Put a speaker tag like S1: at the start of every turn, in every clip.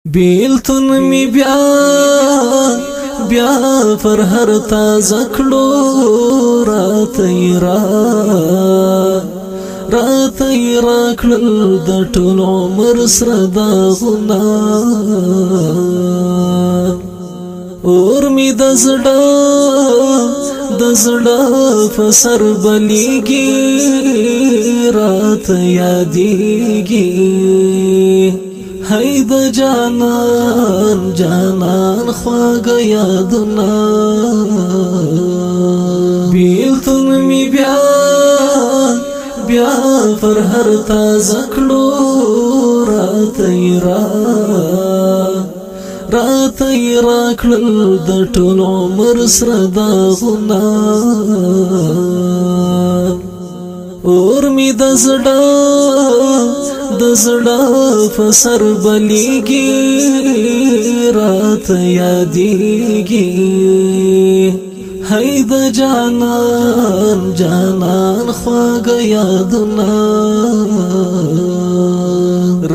S1: بیلتون می بیا پر هر تازه کړو راته را کړل د ټول عمر سره داغونه اور می د زړه په سر بلیږي راته یادېږي هی د جانان خواږه یادونه بیلتون می بیا پر هر تازه کړو راته را کړل د ټول عمر سره داغونه اور می د زړه په سر بلیږي راته یادېږي هی د جانان خواږه یادونه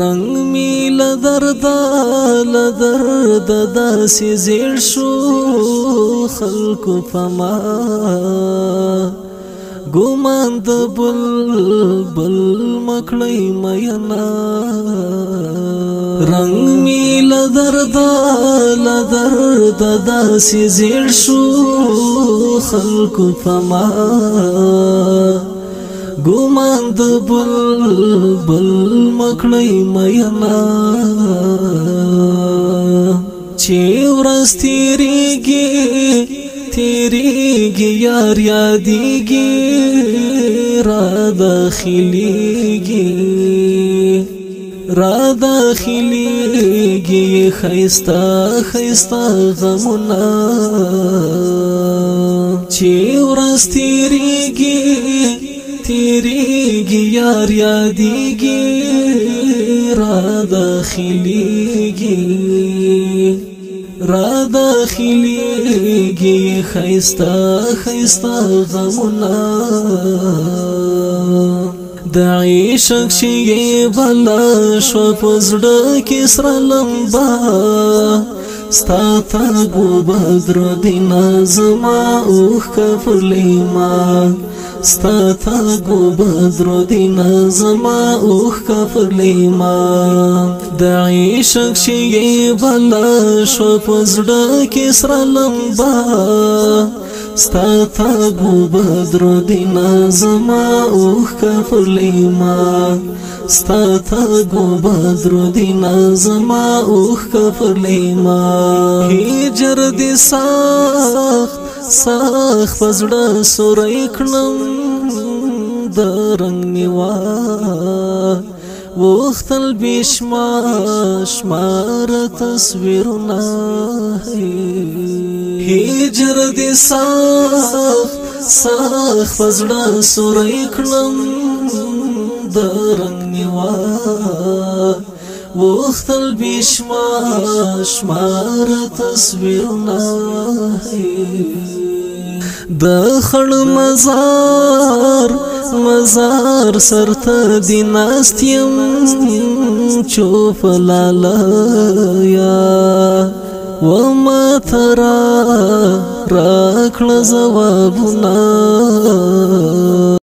S1: رنگ می له درد داسې زیړ شو خلکو په ما ګمان د بلبل مکړی مینا رنگ می له درد داسې زیړ شو خلکو په ما ګمان د بلبل مکړی مینا چې ورځ تیریږي یار یادېږي را داخليږي خیستا غمونه چې ورځ تیریږي یار یادېږي را داخليږي خیستا غمونه د عشق شي بلا شو پزړه کې سره لمبا ستا تګو بدر دین زما اوخ کفلیما ستا تګو بدر دین زما اوخ کفلیما د عشق شي بلا شو پزړه کې سره لمبا ستا تګو بدر دین زما اوخ کفلیما ستا تګو بدر دین زما اوخ کفلیما هجر دي سخت پزړه سورې کړم د رنگ نیوا وختل بشمار تصویرونه هجر دي سخت پزړه سورې کړم د رنگ نیوا وختل بشمار تصویرونه د خړ مزار سرته دی ناستیم چوپ لالایا وما ترا راکړه جوابونه